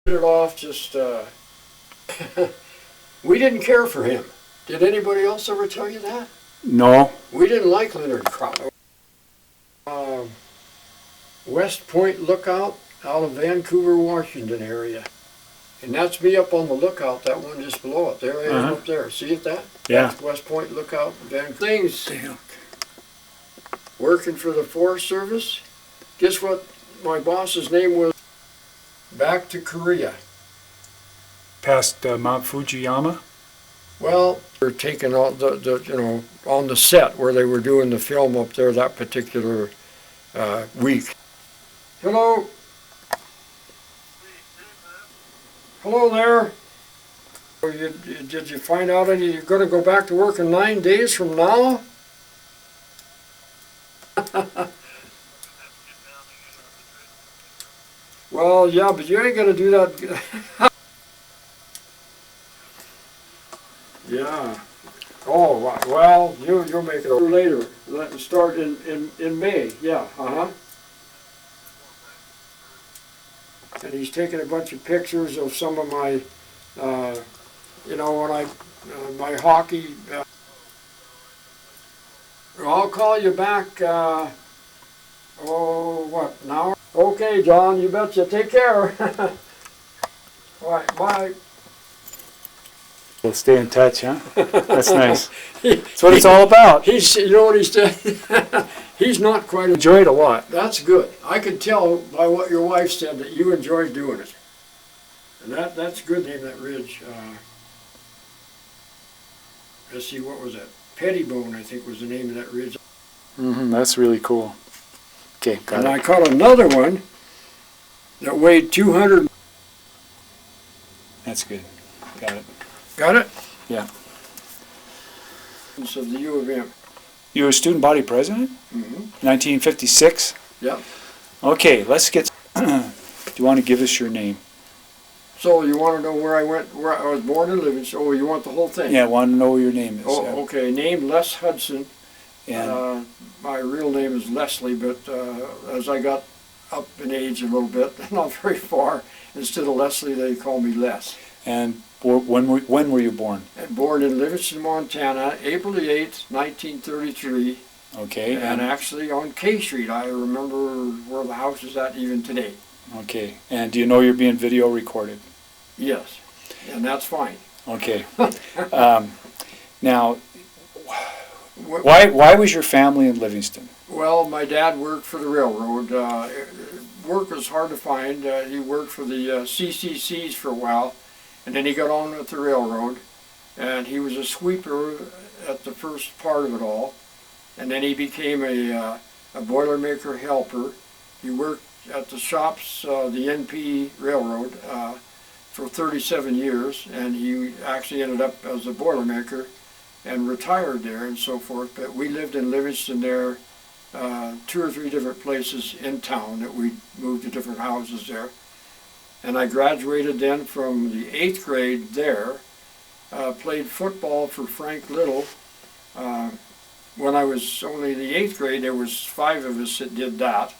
It off just, we didn't care for him. Did anybody else ever tell you that? No. We didn't like Leonard Crowder. West Point Lookout out of Vancouver, Washington area. And that's me up on the lookout, that one just below it. There I am up there. See it that? Yeah. That's West Point Lookout, Vancouver. Things. Damn. Working for the Forest Service. Guess what my boss's name was? Back to Korea. Past Mount Fujiyama? Well, they're taking all the on the set where they were doing the film up there that particular week. Hello. Hello there. Did you find out any you're going to go back to work in 9 days from now? Well, yeah, but you ain't going to do that. Yeah. Oh, well, you'll make it over later. Let it start in May. Yeah, And he's taking a bunch of pictures of some of my, when my hockey. I'll call you back, what, an hour? Okay, John, you betcha. Take care. All right, bye. We'll stay in touch, huh? That's nice. That's what it's all about. You know what he said? He's not quite enjoyed a lot. That's good. I could tell by what your wife said that you enjoyed doing it. And that's good. Name that ridge. Let's see, what was that? Pettibone, I think, was the name of that ridge. That's really cool. Okay, got it. And I caught another one that weighed 200. That's good. Got it. Got it? Yeah. Of the U of M. You were student body president? 1956? Yep. Okay, let's get... Do you want to give us your name? So you want to know where I was born in Livingston? Oh, you want the whole thing? Yeah, I want to know what your name is. Oh, yeah. okay. Name Les Hudson. And my real name is Leslie, but as I got up in age a little bit, not very far, instead of Leslie, they call me Les. And when were you born? Born in Livingston, Montana, April the 8th, 1933. Okay. And actually on K Street. I remember where the house is at even today. Okay. And do you know you're being video recorded? Yes. And that's fine. Okay. Now, why was your family in Livingston? Well, my dad worked for the railroad. Work was hard to find. He worked for the CCCs for a while. And then he got on with the railroad, and he was a sweeper at the first part of it all. And then he became a Boilermaker helper. He worked at the shops, the NP Railroad, for 37 years, and he actually ended up as a Boilermaker and retired there and so forth. But we lived in Livingston there, 2 or 3 different places in town that we moved to different houses there. And I graduated then from the 8th grade there, played football for Frank Little. When I was only in the 8th grade, there was 5 of us that did that.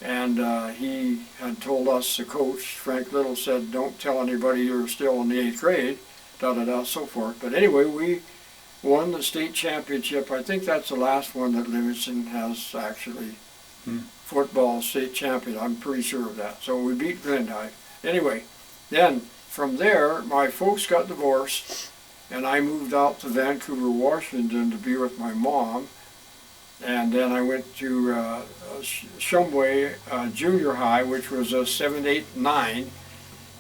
And he had told us, the coach, Frank Little, said, don't tell anybody you're still in the 8th grade, da-da-da, so forth. But anyway, we won the state championship. I think that's the last one that Livingston has actually, football state champion. I'm pretty sure of that. So we beat Glendive. Anyway, then from there, my folks got divorced, and I moved out to Vancouver, Washington to be with my mom. And then I went to Shumway Junior High, which was a 7, 8, 9.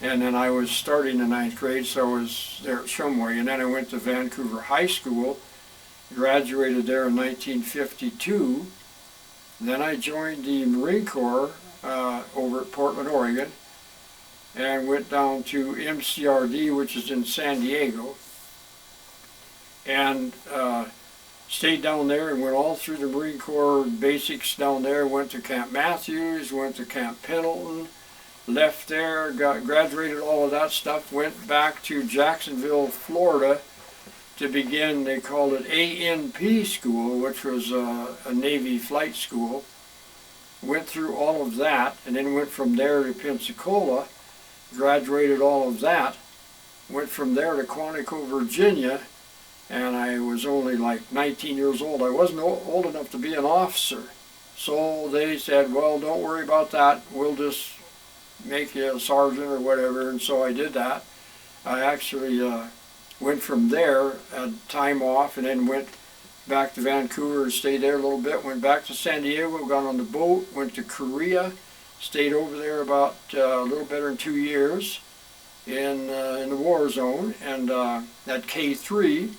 And then I was starting the 9th grade, so I was there at Shumway. And then I went to Vancouver High School, graduated there in 1952. And then I joined the Marine Corps over at Portland, Oregon, and went down to MCRD, which is in San Diego, and stayed down there and went all through the Marine Corps basics down there. Went to Camp Matthews, went to Camp Pendleton, left there, graduated all of that stuff, went back to Jacksonville, Florida to begin, they called it ANP school, which was a Navy flight school. Went through all of that, and then went from there to Pensacola, graduated all of that, went from there to Quantico, Virginia, and I was only like 19 years old. I wasn't old enough to be an officer. So they said, well, don't worry about that. We'll just make you a sergeant or whatever. And so I did that. I actually went from there, had time off, and then went back to Vancouver and stayed there a little bit. Went back to San Diego, got on the boat, went to Korea, stayed over there about a little better than 2 years in the war zone, and at K3,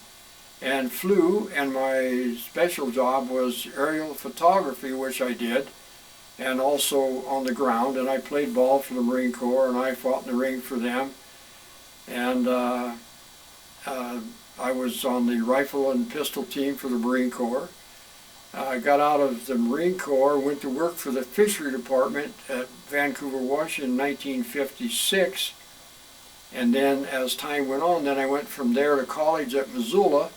and flew, and my special job was aerial photography, which I did, and also on the ground, and I played ball for the Marine Corps, and I fought in the ring for them, and I was on the rifle and pistol team for the Marine Corps. I got out of the Marine Corps, went to work for the fishery department at Vancouver, Washington in 1956, and then as time went on, then I went from there to college at Missoula.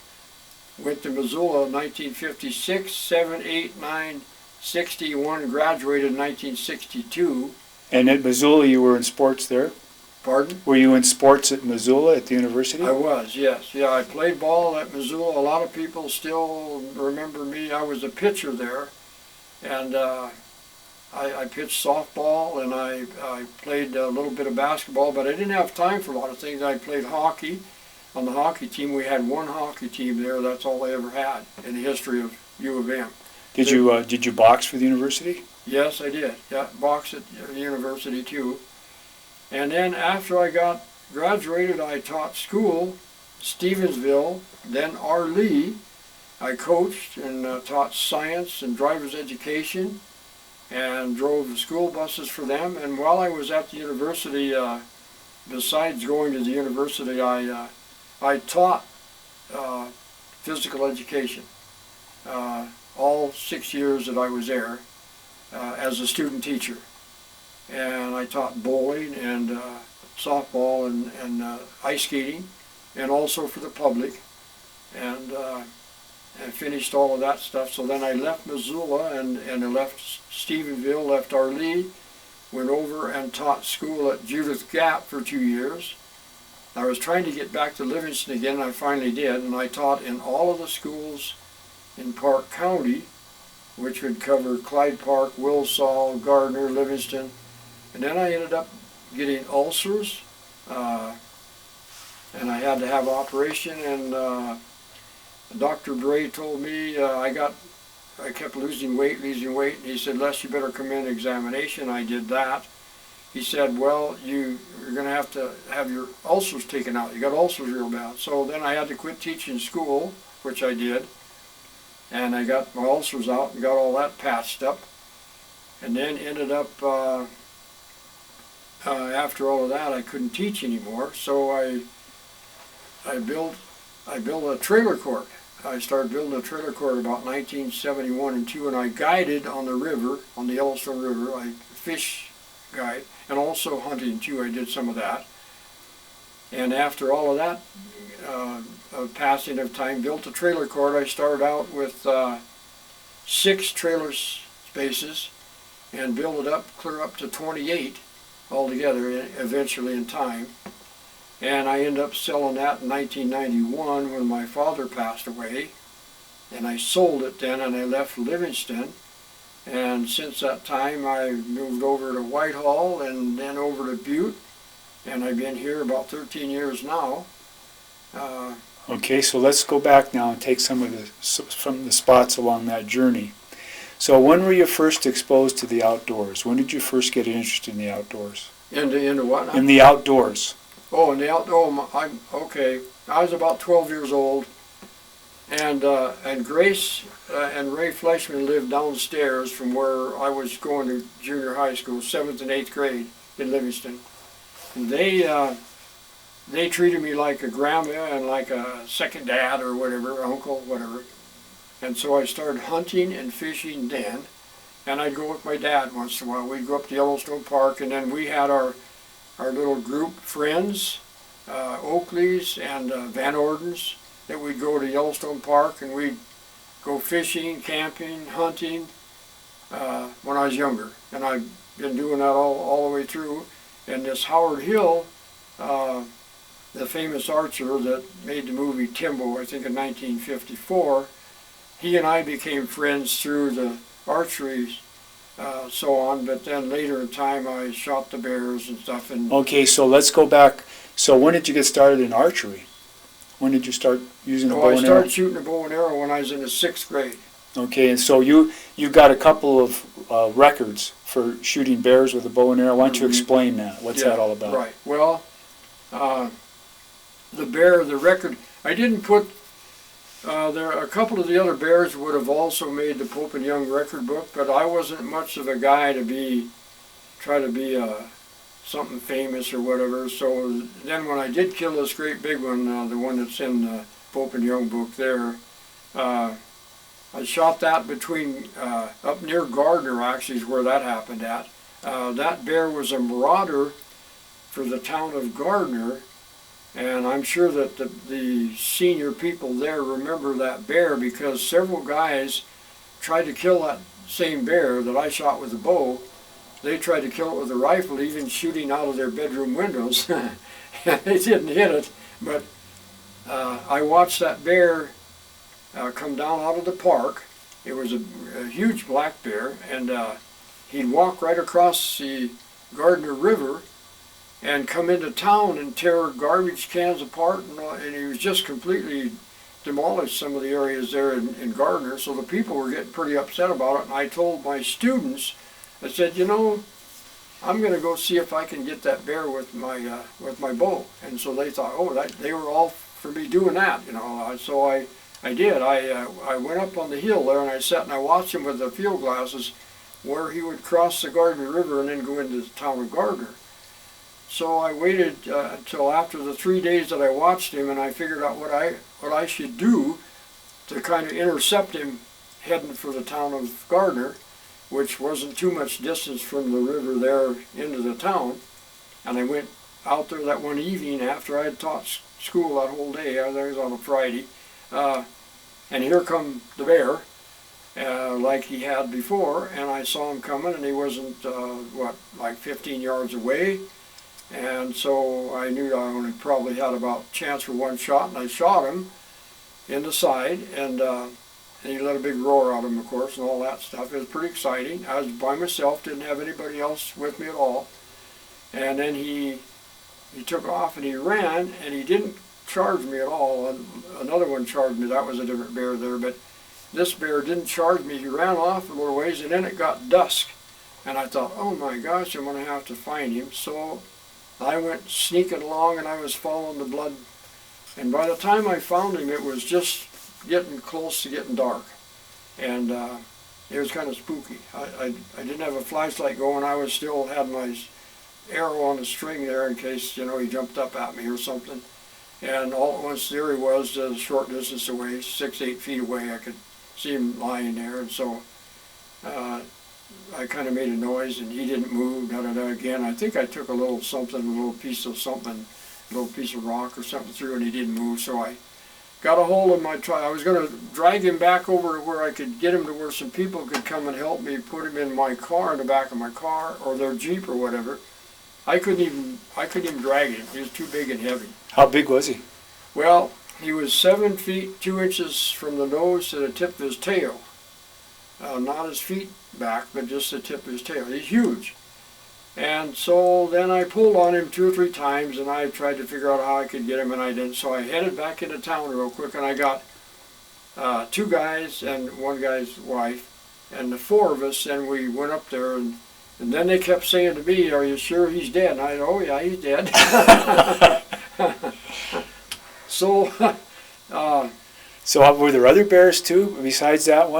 Went to Missoula in 1956, 7, 8, 9, 61, graduated in 1962. And at Missoula, you were in sports there? Pardon? Were you in sports at Missoula at the university? I was, yes. Yeah, I played ball at Missoula. A lot of people still remember me. I was a pitcher there, and I pitched softball, and I played a little bit of basketball, but I didn't have time for a lot of things. I played hockey. On the hockey team, we had one hockey team there. That's all I ever had in the history of U of M. Did you box for the university? Yes, I did. Yeah, boxed at the university too. And then after I graduated, I taught school, Stevensville, then Arlee. I coached and taught science and driver's education, and drove the school buses for them. And while I was at the university, besides going to the university, I taught physical education all 6 years that I was there as a student teacher. And I taught bowling and softball and ice skating, and also for the public, and finished all of that stuff. So then I left Missoula and I left Stephenville, left Arlee, went over and taught school at Judith Gap for 2 years. I was trying to get back to Livingston again, and I finally did, and I taught in all of the schools in Park County, which would cover Clyde Park, Wilsall, Gardner, Livingston. And then I ended up getting ulcers, and I had to have an operation, and Dr. Bray told me I kept losing weight, and he said, Les, you better come in examination. I did that. He said, well, you're going to have your ulcers taken out. You got ulcers real bad. So then I had to quit teaching school, which I did, and I got my ulcers out and got all that patched up, and then ended up, after all of that, I couldn't teach anymore, so I built a trailer court. I started building a trailer court about 1971 and 2, and I guided on the river, on the Yellowstone River. I fish guide, and also hunting too. I did some of that. And after all of that, passing of time, built a trailer court. I started out with 6 trailer spaces and built it up, clear up to 28 altogether eventually in time. And I ended up selling that in 1991 when my father passed away. And I sold it then, and I left Livingston. And since that time, I moved over to Whitehall and then over to Butte. And I've been here about 13 years now. Okay, so let's go back now and take some of the spots along that journey. So when were you first exposed to the outdoors? When did you first get interested in the outdoors? Into what now? In the outdoors. Oh, in the outdoors, okay. I was about 12 years old, and Grace and Ray Fleshman lived downstairs from where I was going to junior high school, 7th and 8th grade in Livingston. And they treated me like a grandma and like a second dad or whatever, uncle, whatever. And so I started hunting and fishing then, and I'd go with my dad once in a while. We'd go up to Yellowstone Park, and then we had our little group friends, Oakleys and Van Ordens, that we'd go to Yellowstone Park, and we'd go fishing, camping, hunting when I was younger. And I've been doing that all the way through. And this Howard Hill, the famous archer that made the movie Timbo, I think in 1954, he and I became friends through the archery, so on. But then later in time, I shot the bears and stuff. And Okay, so let's go back. So when did you get started in archery? When did you start using the bow I and arrow? started shooting a bow and arrow when I was in the 6th grade. Okay, and so you got a couple of records for shooting bears with a bow and arrow. Why don't you explain that? What's that all about? Right. Well, the record, I didn't put, a couple of the other bears would have also made the Pope and Young record book, but I wasn't much of a guy to try to be something famous or whatever. So then when I did kill this great big one, the one that's in the Pope and Young book there, I shot that between, up near Gardner actually is where that happened at. That bear was a marauder for the town of Gardner, and I'm sure that the senior people there remember that bear because several guys tried to kill that same bear that I shot with a bow. They tried to kill it with a rifle, even shooting out of their bedroom windows. They didn't hit it, but I watched that bear come down out of the park. It was a huge black bear, and he'd walk right across the Gardner River and come into town and tear garbage cans apart, and he was just completely demolished some of the areas there in Gardner. So the people were getting pretty upset about it, and I told my students, I said, you know, I'm going to go see if I can get that bear with my bow. And so they thought, oh, they were all for me doing that, you know. So I did. I went up on the hill there and I sat and I watched him with the field glasses where he would cross the Gardner River and then go into the town of Gardner. So I waited until after the 3 days that I watched him, and I figured out what I should do to kind of intercept him heading for the town of Gardner, which wasn't too much distance from the river there into the town. And I went out there that one evening after I had taught school that whole day. I was on a Friday. And here come the bear, like he had before, and I saw him coming, and he wasn't, like 15 yards away. And so I knew I only probably had about a chance for one shot, and I shot him in the side, and he let a big roar out of him, of course, and all that stuff. It was pretty exciting. I was by myself, didn't have anybody else with me at all. And then he took off and he ran, and he didn't charge me at all. Another one charged me. That was a different bear there, but this bear didn't charge me. He ran off a little ways, and then it got dusk. And I thought, oh my gosh, I'm going to have to find him. So I went sneaking along, and I was following the blood. And by the time I found him, it was just getting close to getting dark. And it was kind of spooky. I didn't have a flashlight going. I was still had my arrow on the string there in case, you know, he jumped up at me or something. And all at once there he was, a short distance away, 6-8 feet away. I could see him lying there, and so I kind of made a noise, and he didn't move. Again, I think I took a little something, a little piece of rock or something through, and he didn't move. So I got a hold of my I was going to drag him back over to where I could get him to where some people could come and help me put him in my car, in the back of my car, or their Jeep or whatever. I couldn't even drag him. He was too big and heavy. How big was he? Well, he was 7 feet 2 inches from the nose to the tip of his tail. Not his feet back, but just the tip of his tail. He's huge. And so then I pulled on him 2 or 3 times, and I tried to figure out how I could get him, and I didn't. So I headed back into town real quick, and I got 2 guys and one guy's wife, and the 4 of us, and we went up there, and then they kept saying to me, are you sure he's dead? And I said, oh yeah, he's dead. So so were there other bears too, besides that one?